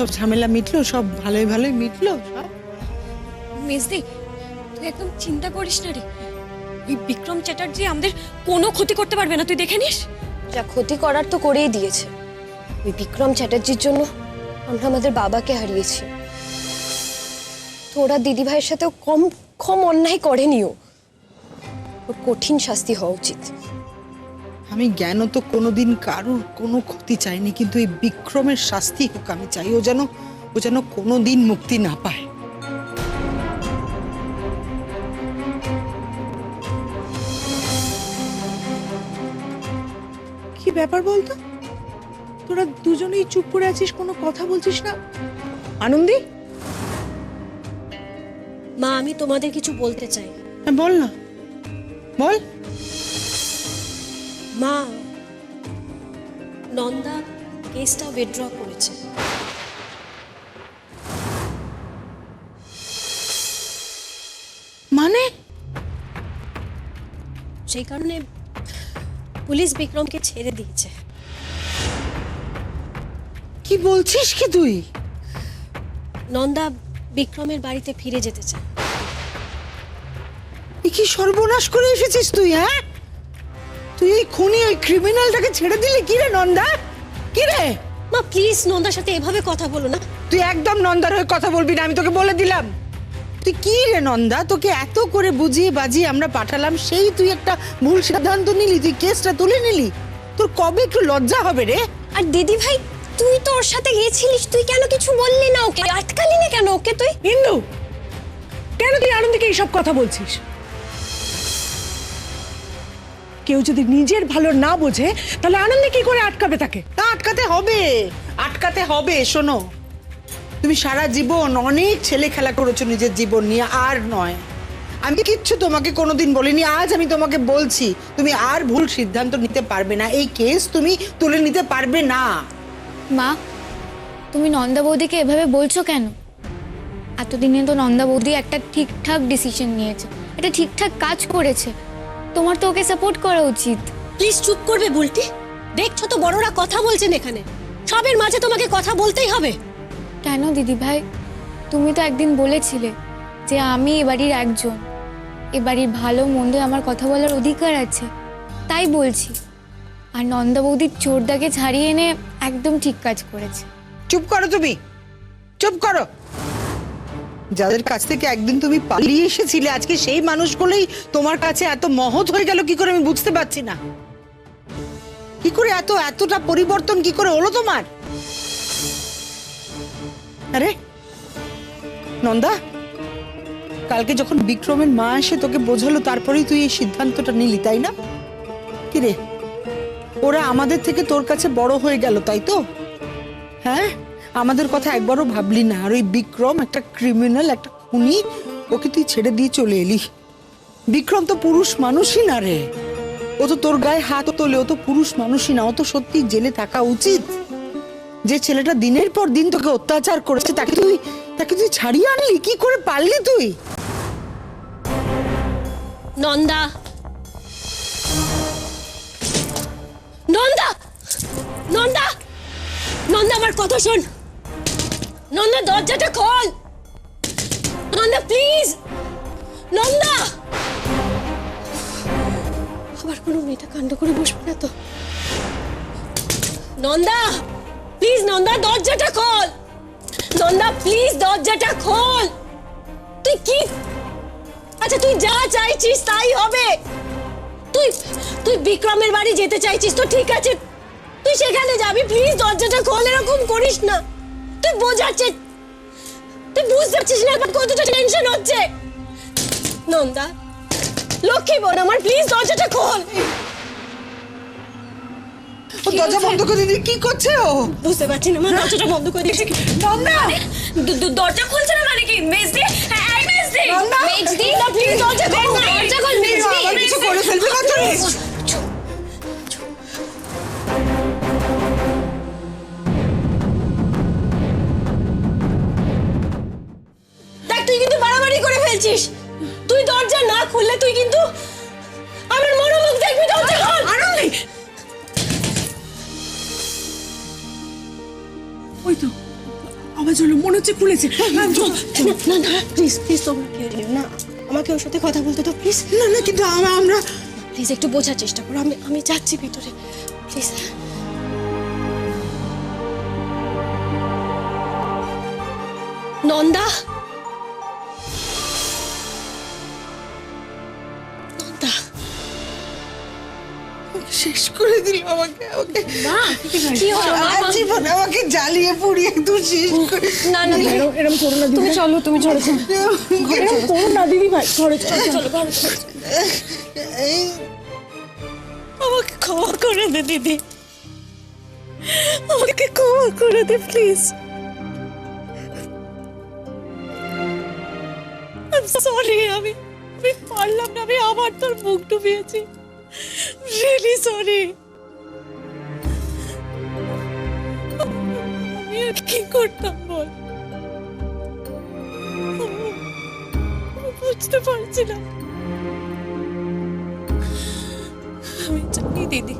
সব ঝামেলা মিটলো, সব ভালোই ভালোই মিটলো সব। মেজদি, তুই একদম চিন্তা করিস না রে। ওই বিক্রম চ্যাটার্জি আমাদের কোনো ক্ষতি করতে পারবে না, তুই দেখে নিস। যা ক্ষতি করার তো করেই দিয়েছে। ওই বিক্রম চ্যাটার্জির জন্য আমরা আমাদের বাবাকে হারিয়েছি। তো ওরা দিদি ভাইয়ের সাথেও কম অন্যায় করেনিও। ওর কঠিন শাস্তি হওয়া উচিত। আমি জ্ঞান তো কোনোদিন কারুর কোনো ক্ষতি চাইনি, কিন্তু এই বিক্রমের শাস্তি হোক আমি চাই। ও যেন কোনোদিন মুক্তি না পায়। কি ব্যাপার বলতো, তোরা দুজনেই চুপ করে আছিস, কোনো কথা বলছিস না? আনন্দী, মা, আমি তোমাদের কিছু বলতে চাই। হ্যাঁ বল না, বল। মা, নন্দা কেসটা উইথড্র করেছে। মানে? সেই কারণে পুলিশ বিক্রমকে ছেড়ে দিয়েছে। কি বলছিস কি তুই? নন্দা বিক্রমের বাড়িতে ফিরে যেতে চায়। কি সর্বনাশ করে এসেছিস তুই? হ্যাঁ, তুই এই খুনি, ওই ক্রিমিনালটাকে ছেড়ে দিলি কি রে নন্দা? কি রে? মা প্লিজ নন্দার সাথে এভাবে কথা বলো না। তুই একদম নন্দার হয়ে কথা বলবি না, আমি তোকে বলে দিলাম। তুই কি রে নন্দা, তোকে এত করে বুঝিয়ে বাজিয়ে আমরা পাঠালাম, সেই তুই একটা ভুল সিদ্ধান্ত নিলি, তুই কেসটা তুলে নিলি। তোর কবে একটু লজ্জা হবে রে? আর দিদি ভাই, তুই তো ওর সাথে গেছিলিস, তুই কেন কিছু বললি না ওকে? আটকালি না কেন ওকে তুই? ইন্দু, কেন তুই আনন্দকে এইসব কথা বলছিস? কেউ যদি নিজের ভালো না বোঝে তাহলে আনন্দে কি করে আটকাবে তাকে? তা আটকাতে হবে, আটকাতে হবে। শোনো, তুমি সারা জীবন অনেক ছেলে খেলা করেছো নিজের জীবন নিয়ে, আর নয়। আমি কিচ্ছু তোমাকে কোনোদিন বলিনি, আজ আমি তোমাকে বলছি তুমি আর ভুল সিদ্ধান্ত নিতে পারবে না। এই কেস তুমি তুলে নিতে পারবে না। মা, তুমি নন্দা বৌদিকে এভাবে বলছো কেন? এতদিনে তো নন্দা বৌদি একটা ঠিকঠাক ডিসিশন নিয়েছে, একটা ঠিকঠাক কাজ করেছে। তোমার তো ওকে সাপোর্ট করা উচিত। প্লিজ চুপ করবে বুলটি? দেখছো তো বড়রা কথা বলছেন এখানে, সবের মাঝে তোমাকে কথা বলতেই হবে। কেন দিদি ভাই, তুমি তো একদিন বলেছিলে যে আমি এ বাড়ির একজন, এ বাড়ির ভালো মন্দে আমার কথা বলার অধিকার আছে, তাই বলছি। আর নন্দা বৌদির চোরদাকে ছাড়িয়ে এনে একদম ঠিক কাজ করেছে। চুপ করো তুমি, চুপ করো। যাদের কাছ থেকে একদিন তুমি পালিয়ে এসেছিলে, আজকে সেই মানুষগুলোই তোমার কাছে এত মহৎ হয়ে গেল কি করে আমি বুঝতে পারছি না। কি করে এতটা পরিবর্তন কি করে হলো তোমার? আরে নন্দা, কালকে যখন বিক্রমের মা এসে তোকে বোঝালো, তারপরেই তুই এই সিদ্ধান্তটা নিলি, তাই না? কি রে, ওরা আমাদের থেকে তোর কাছে বড় হয়ে গেল, তাই তো? হ্যাঁ, আমাদের কথা একবারও ভাবলি না। আর ওই বিক্রম একটা ক্রিমিনাল, একটা খুনি, ওকে তুই ছেড়ে দিয়ে চলে এলি। বিক্রম তো পুরুষ মানুষই না রে, ও তো তোর গায়ে হাত তোলে, ও তো পুরুষ মানুষই না। ও তো সত্যি জেলে থাকা উচিত। যে ছেলেটা দিনের পর দিন তোকে অত্যাচার করেছে, তাকে তুই ছাড়িয়ে আনলি, কি করে পারলি তুই? নন্দা, নন্দা, নন্দা, নন্দা আমার কথা শোন। নন্দা দরজাটা খোল। নন্দা প্লিজ, নন্দা। আবার কোনো মেয়েটা কাণ্ড করে বসবে না তো? নন্দা প্লিজ, নন্দা দরজাটা খোল। নন্দা প্লিজ দরজাটা খোল। তুই কি, আচ্ছা তুই যা চাইছিস তাই হবে। তুই বিক্রমের বাড়ি যেতে চাইছিস তো ঠিক আছে, তুই সেখানে যাবি। প্লিজ দরজাটা খোল, এরকম করিস না। তুই বোঝাচ্ছিস, তুই বুঝতে পারছিস না কতটা টেনশন হচ্ছে। নন্দা, লক্ষ্মী বোন আমার, প্লিজ দরজাটা খোল। ও দরজা বন্ধ করে দিদি, কি করছে ও? বুঝতে পারছি না, আমার দরজাটা বন্ধ করে দিয়েছে। নন্দা, দরজা খুলছে না মানে কি? মেজদি, এই মেজদি, নন্দা, মেজদি, প্লিজ দরজা খোল, দরজা খোল মেজদি। আবার কিছু করে ফেলবে না তো? দেখ তুই কিন্তু বাড়াবাড়ি করে ফেলছিস। তুই দরজা না খুললে তুই কিন্তু আমার মনোমুখ দেখবি। দরজা খোল। আনন্দী, ওই তো আওয়াজ হলো, মনে হচ্ছে খুলেছে। না না প্লিজ প্লিজ তোমাকে না, আমাকে ওর সাথে কথা বলতে তো প্লিজ। না না, কিন্তু আমরা প্লিজ একটু বোঝার চেষ্টা করো, আমি যাচ্ছি ভিতরে প্লিজ। নন্দা, নন্দা, শেষ করে দিল আমাকে। কি হলো মা? জীবন আমাকে জ্বালিয়ে পুড়িয়ে একদম শেষ করে। না না এরম করো না তুমি দিদি, চলো, তুমি চলো এরম করো না দিদি ভাই, ঘরে চলো। চলো ঘরে চলো। আমাকে ক্ষমা করে দে দিদি, আমাকে ক্ষমা করে দে প্লিজ। সরি, আমি পারলাম না, আমি আবার তোর মুখ ডুবিয়েছি, রিয়েলি সরি। আমি আর কি করতাম বল, বুঝতে পারছি না। আমি জানি দিদি,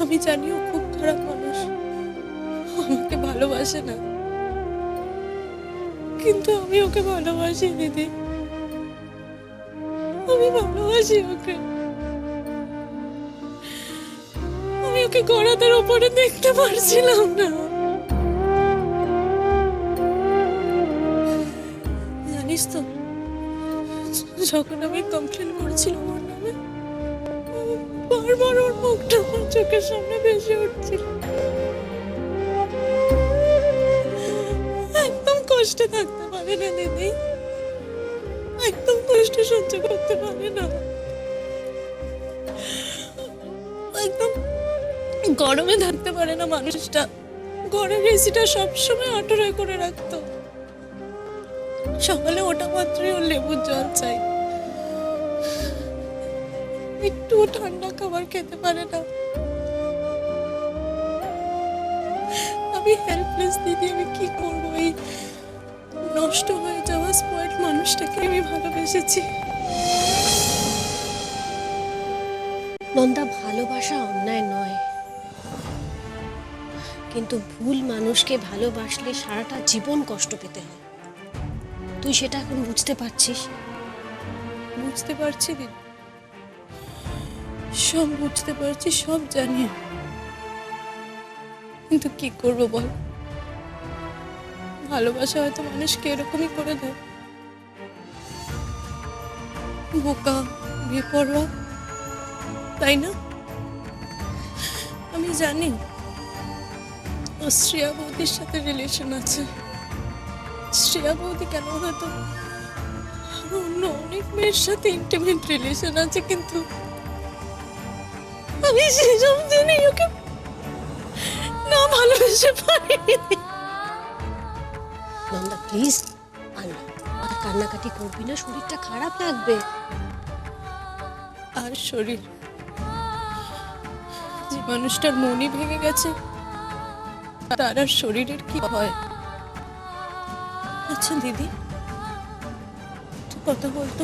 আমি জানি ও খুব খারাপ মানুষ, ও আমাকে ভালোবাসে না, কিন্তু আমি ওকে ভালোবাসি দিদি, আমি ভালোবাসি ওকে। আমি ওকে গড়াদের ওপরে দেখতে পারছিলাম না। জানিস তো, যখন আমি কমপ্লেন করেছিলাম ওর নামে, বারবার ওর মুখটা আমার চোখের সামনে ভেসে উঠছিল। একদম কষ্টে থাকতে পারে না দিদি, একদম কষ্ট সহ্য করতে পারে না, একদম গরমে থাকতে পারে না মানুষটা। ঘরের এসিটা সবসময় আটরায় করে রাখতো, সকালে ওটা মাত্রই ওর লেবুর জল চাই, একটু ঠান্ডা খাবার খেতে পারে না। আমি হেল্পলেস দিদি, আমি কি করবো? এই নষ্ট হয়ে যাওয়া স্পয়েলড মানুষটাকে আমি ভালোবেসেছি। নন্দা, ভালোবাসা অন্যায় নয়, কিন্তু ভুল মানুষকে ভালোবাসলে সারাটা জীবন কষ্ট পেতে হয়। তুই সেটা এখন বুঝতে পারছিস? বুঝতে পারছি দিদি, সব বুঝতে পারছি, সব জানি, কিন্তু কি করবো বল? ভালোবাসা হয়তো মানুষকে এরকমই করে দেয়, বোকা, বেপরোয়া, তাই না? আমি জানি ও শ্রেয়া বৌদির সাথে রিলেশন আছে। শ্রেয়া বৌদি কেন, হয়তো আরো অন্য অনেক মেয়ের সাথে ইন্টিমেট রিলেশন আছে, কিন্তু আমি সেসব জেনে ওকে না ভালোবেসে পারিনি। নন্দা প্লিজ, আর কান্নাকাটি করবি না, শরীরটা খারাপ লাগবে। আর শরীর, যে মানুষটার মনই ভেঙে গেছে তার আর শরীরের কি হয়? আচ্ছা দিদি, তুই কথা বলতো,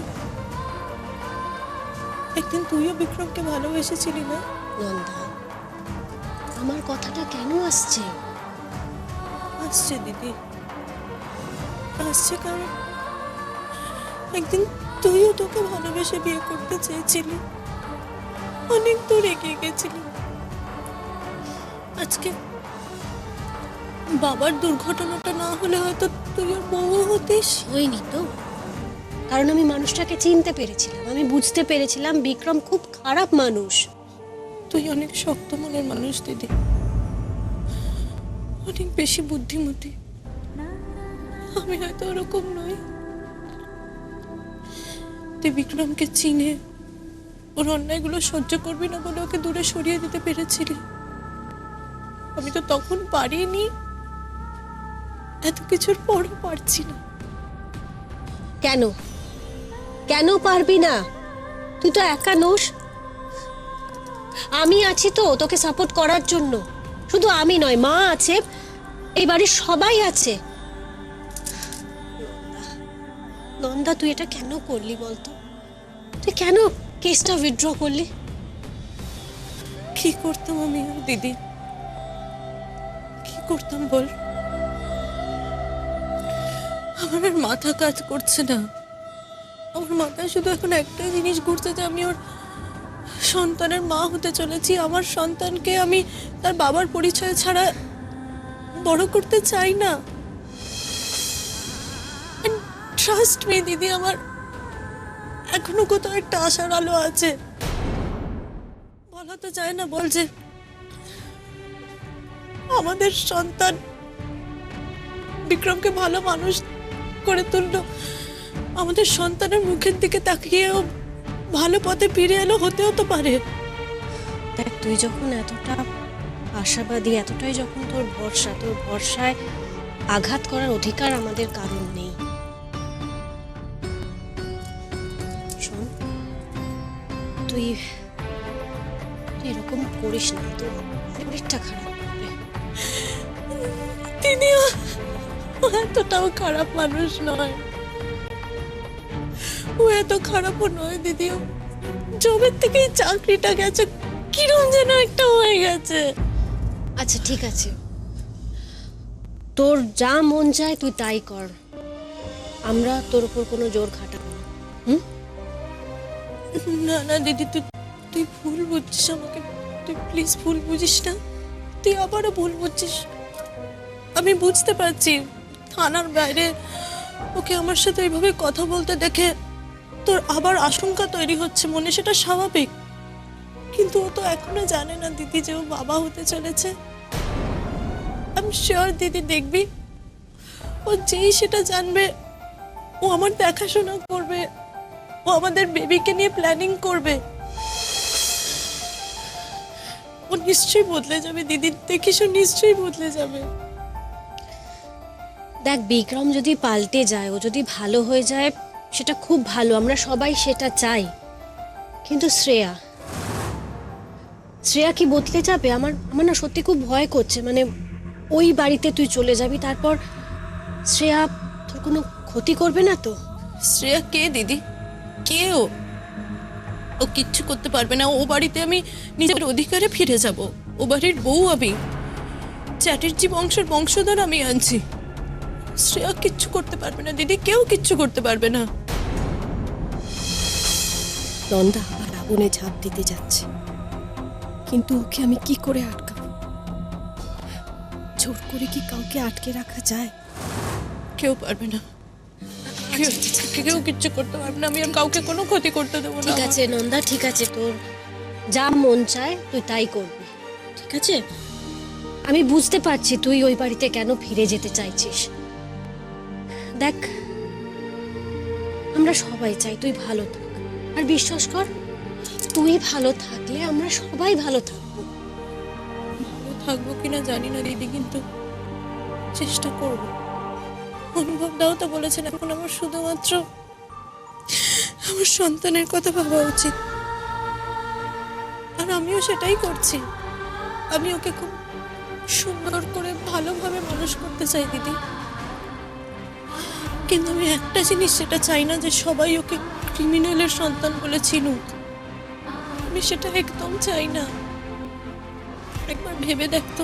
একদিন তুইও বিক্রমকে ভালোবেসেছিলি না? নন্দা, আমার কথাটা কেন আসছে? আসছে দিদি, আসছে, কারণ একদিন তুইও তোকে ভালোবেসে বিয়ে করতে চেয়েছিলি, অনেক দূর এগিয়ে গেছিলি। আজকে বাবার দুর্ঘটনাটা না হলে হয়তো তুই আর বউ হতিস। হয়নি তো, কারণ আমি মানুষটাকে চিনতে পেরেছিলাম, আমি বুঝতে পেরেছিলাম বিক্রম খুব খারাপ মানুষ। তুই অনেক শক্ত মনের মানুষ দিদি, অনেক বেশি বুদ্ধিমতী। আমি হয়তো ওরকম নই। তুই বিক্রমকে চিনে ওর অন্যায়গুলো সহ্য করবি না বলে ওকে দূরে সরিয়ে দিতে পেরেছিলি। আমি তো তখন পারিনি, এত কিছুর পরও পারছি না। কেন কেন পারবি না? তুই তো একা নোস, আমি আছি তো তোকে সাপোর্ট করার জন্য। শুধু আমি নয়, মা আছে, এই বাড়ির সবাই আছে। নন্দা, তুই এটা কেন করলি বলতো? তুই কেন কেসটা উইথড্র করলি? কি করতাম আমি আর দিদি, কি করতাম বল? আমার আর মাথা কাজ করছে না। আমার মাথায় শুধু এখন একটাই জিনিস ঘুরছে যে আমি ওর সন্তানের মা হতে চলেছি। আমার সন্তানকে আমি তার বাবার পরিচয় ছাড়া বড় করতে চাই না। ট্রাস্ট মি দিদি, আমার এখনো কোথাও একটা আশার আলো আছে। বলা তো যায় না, বলছে আমাদের সন্তান বিক্রমকে ভালো মানুষ করে তুললো, আমাদের সন্তানের মুখের দিকে তাকিয়েও ভালো পথে ফিরে এলো, হতেও তো পারে। দেখ, তুই যখন এতটা আশাবাদী, এতটাই যখন তোর ভরসায় আঘাত করার অধিকার আমাদের কারণ নেই। শোন, তুই এরকম করিস না, তোর শরীরটা খারাপ হবে। দিদি ও এতটাও খারাপ মানুষ নয়, ও এত খারাপও নয় দিদি। ও জবের থেকে চাকরিটা গেছে, কিরম যেন একটা হয়ে গেছে। আচ্ছা ঠিক আছে, তোর যা মন চায় তুই তাই কর, আমরা তোর উপর কোনো জোর খাটাবো না। না না দিদি, তুই ভুল বুঝছিস আমাকে, তুই প্লিজ ভুল বুঝিস না, তুই আবারও ভুল বুঝছিস। আমি বুঝতে পারছি থানার বাইরে ওকে আমার সাথে এইভাবে কথা বলতে দেখে তোর আবার আশঙ্কা তৈরি হচ্ছে মনে, সেটা স্বাভাবিক। কিন্তু ও তো এখনো জানে না দিদি যে ও বাবা হতে চলেছে। আমি শিওর দিদি, দেখবি ও যেই সেটা জানবে ও আমার দেখাশোনা করবে, ও আমাদের বেবিকে নিয়ে প্ল্যানিং করবে। ও নিশ্চয়ই বদলে যাবে দিদি, দেখিস ও নিশ্চয়ই বদলে যাবে। দেখ, বিক্রম যদি পাল্টে যায়, ও যদি ভালো হয়ে যায়, সেটা খুব ভালো, আমরা সবাই সেটা চাই। কিন্তু শ্রেয়া কি বদলে যাবে? আমার না সত্যি খুব ভয় করছে। মানে ওই বাড়িতে তুই চলে যাবি, তারপর শ্রেয়া তোর কোনো ক্ষতি করবে না তো? শ্রেয়া কে দিদি? কে ও? ও কিচ্ছু করতে পারবে না। ও বাড়িতে আমি নিজের অধিকারে ফিরে যাব। ও বাড়ির বউ আমি, চ্যাটার্জি বংশের বংশধর আমি আনছি। শ্রেয়া কিচ্ছু করতে পারবে না দিদি, কেউ কিচ্ছু করতে পারবে না। নন্দা আবার আগুনে ঝাঁপ দিতে যাচ্ছে, কিন্তু ওকে আমি কি করে আটকাবো? জোর করে কি কাউকে আটকে রাখা যায়? কেউ পারবে না, কেউ কিচ্ছু করতে পারবে না। আমি আর কাউকে কোনো ক্ষতি করতে দেবো না। ঠিক আছে নন্দা, ঠিক আছে, তোর যা মন চায় তুই তাই করবি, ঠিক আছে? আমি বুঝতে পারছি তুই ওই বাড়িতে কেন ফিরে যেতে চাইছিস। দেখ, আমরা সবাই চাই তুই ভালো থাক, আর বিশ্বাস কর, তুই ভালো থাকলে আমরা সবাই ভালো থাকবো। ভালো থাকবো কিনা জানি না দিদি, কিন্তু চেষ্টা করব। অনুভবটাও তো বলেছেন এখন আমার শুধুমাত্র আমার সন্তানের কথা ভাবা উচিত, আর আমিও সেটাই করছি। আমি ওকে খুব সুন্দর করে ভালোভাবে মানুষ করতে চাই দিদি, কিন্তু আমি একটা জিনিস সেটা চাই না যে সবাই ওকে ক্রিমিনালের সন্তান বলে চিনুক। আমি সেটা একদম চাই না। একবার ভেবে দেখতো,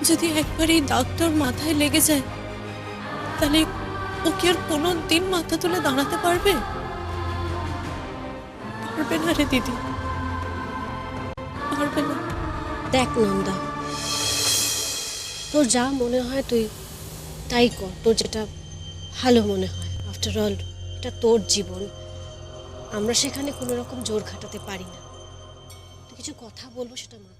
যদি একবার এই দাগটার মাথায় লেগে যায়, তাহলে ও কি আর কোনো দিন মাথা তুলে দাঁড়াতে পারবে? পারবে না রে দিদি, পারবে না। দেখ নন্দা, তোর যা মনে হয় তুই তাই কর, তোর যেটা ভালো মনে হয়। আফটার অল এটা তোর জীবন, আমরা সেখানে কোনো রকম জোর খাটাতে পারি না। তুই কিছু কথা বলবো সেটা মাথায়